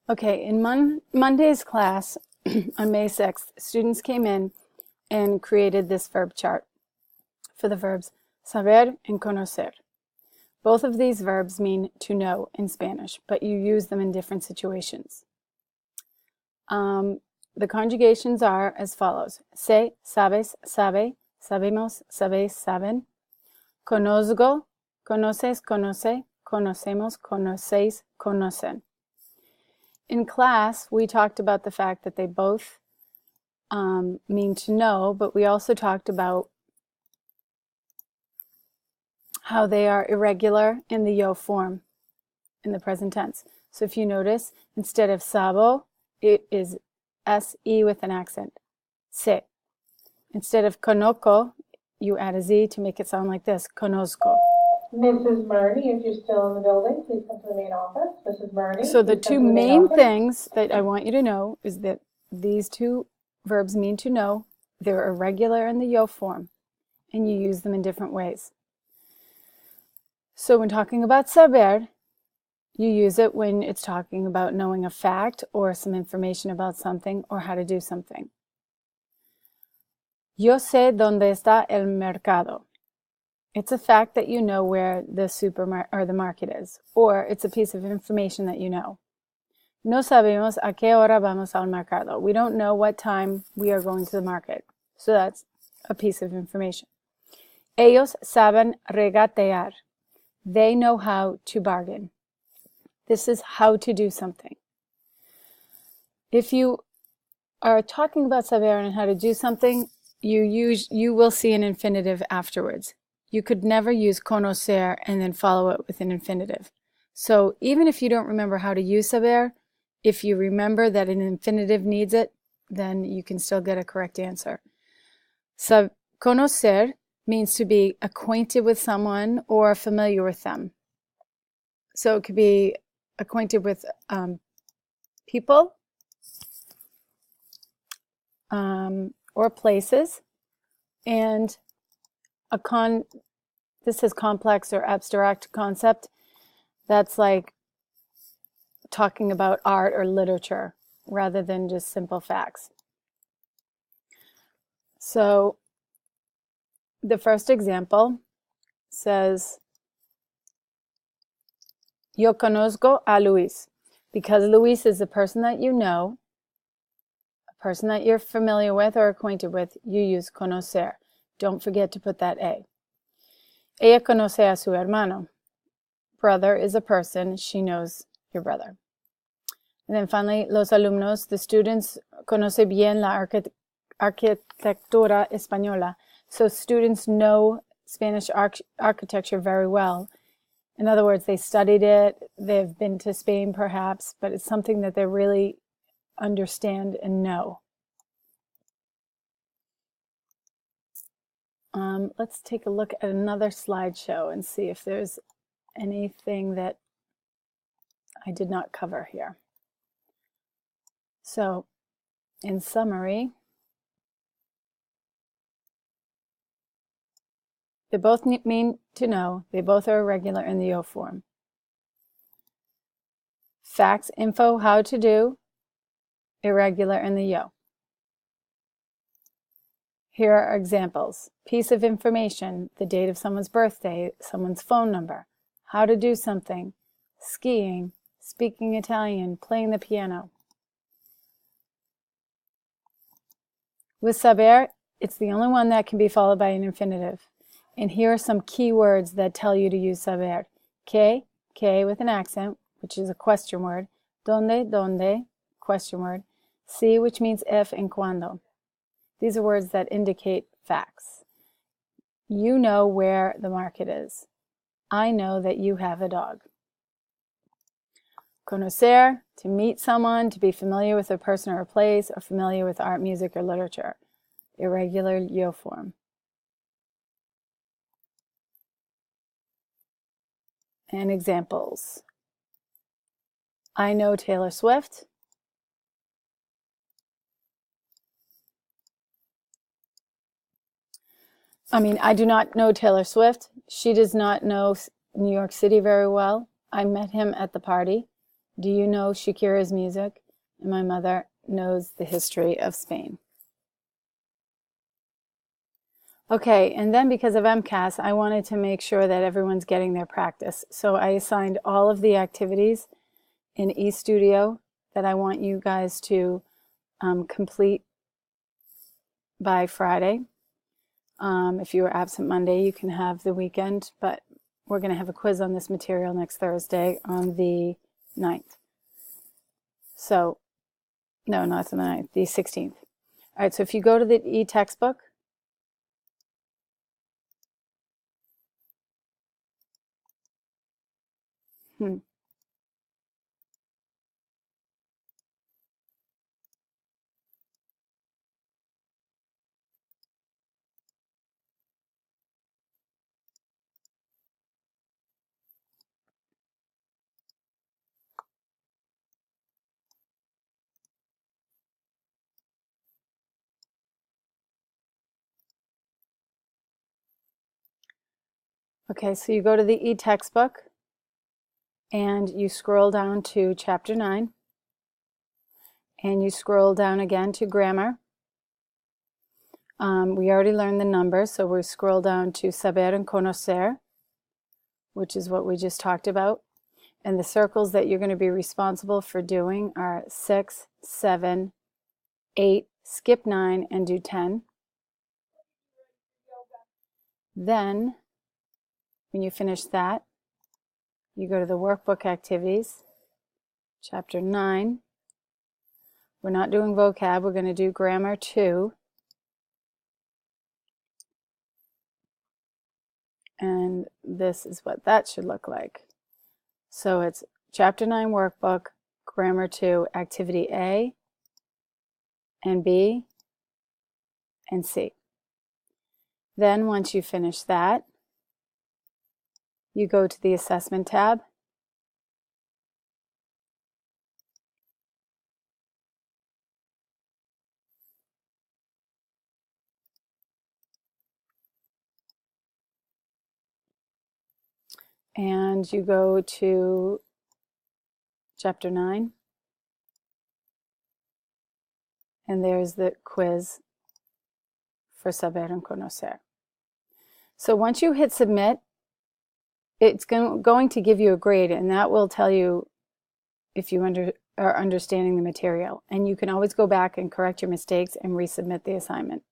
Okay, in Monday's class on May 6th, students came in and created this verb chart for the verbs saber and conocer. Both of these verbs mean to know in Spanish, but you use them in different situations. The conjugations are as follows. Sé, sabes, sabe, sabemos, sabéis, saben. Conozco, conoces, conoce, conocemos, conocéis, conocen. In class, we talked about the fact that they both mean to know, but we also talked about how they are irregular in the yo form in the present tense. So if you notice, instead of sabo, it is S-E with an accent, se. Instead of conozco, you add a Z to make it sound like this, conozco. Mrs. Murney, if you're still in the building, please come to the main office. Mrs. Murney. So the two main things that I want you to know is that these two verbs mean to know. They're irregular in the yo form, and you use them in different ways. So when talking about saber, you use it when it's talking about knowing a fact or some information about something or how to do something. Yo sé dónde está el mercado. It's a fact that you know where the supermarket or the market is, or it's a piece of information that you know. No sabemos a qué hora vamos al mercado. We don't know what time we are going to the market. So that's a piece of information. Ellos saben regatear. They know how to bargain. This is how to do something. If you are talking about saber and how to do something, you will see an infinitive afterwards. You could never use conocer and then follow it with an infinitive. So even if you don't remember how to use saber, if you remember that an infinitive needs it, then you can still get a correct answer. So conocer means to be acquainted with someone or familiar with them. So it could be acquainted with people or places, and this is complex or abstract concept. That's like talking about art or literature rather than just simple facts. So the first example says, Yo conozco a Luis. Because Luis is a person that you know, a person that you're familiar with or acquainted with, you use conocer. Don't forget to put that A. Ella conoce a su hermano. Brother is a person, she knows your brother. And then finally, los alumnos, the students, conoce bien la arquitectura española. So students know Spanish architecture very well. In other words, they studied it, they've been to Spain perhaps, but it's something that they really understand and know. Let's take a look at another slideshow and see if there's anything that I did not cover here. So, in summary, they both mean to know. They both are irregular in the yo form. Facts, info, how to do, irregular in the yo. Here are examples. Piece of information, the date of someone's birthday, someone's phone number, how to do something, skiing, speaking Italian, playing the piano. With saber, it's the only one that can be followed by an infinitive. And here are some key words that tell you to use saber. Que with an accent, which is a question word. Donde, question word. Si, which means if and cuando. These are words that indicate facts. You know where the market is. I know that you have a dog. Conocer, to meet someone, to be familiar with a person or a place, or familiar with art, music, or literature. Irregular yo form. And examples. I know Taylor Swift. I do not know Taylor Swift. She does not know New York City very well. I met him at the party. Do you know Shakira's music? And my mother knows the history of Spain. Okay, and then because of MCAS, I wanted to make sure that everyone's getting their practice. So I assigned all of the activities in eStudio that I want you guys to complete by Friday. If you were absent Monday, you can have the weekend, but we're going to have a quiz on this material next Thursday on the 9th. So, no, not on the 9th, the 16th. All right, so if you go to the e-textbook, okay, so you go to the e-textbook and you scroll down to chapter 9 and you scroll down again to grammar. We already learned the numbers, so we scroll down to Saber and Conocer, which is what we just talked about. And the circles that you're going to be responsible for doing are 6, 7, 8, skip 9, and do 10. Then, when you finish that, you go to the workbook activities, chapter 9. We're not doing vocab, we're going to do grammar 2. And this is what that should look like. So it's chapter 9 workbook, grammar 2, activity A and B and C. Then once you finish that, you go to the assessment tab. And you go to chapter 9. And there's the quiz for Saber and Conocer. So once you hit submit, it's going to give you a grade, and that will tell you if you are understanding the material. And you can always go back and correct your mistakes and resubmit the assignment.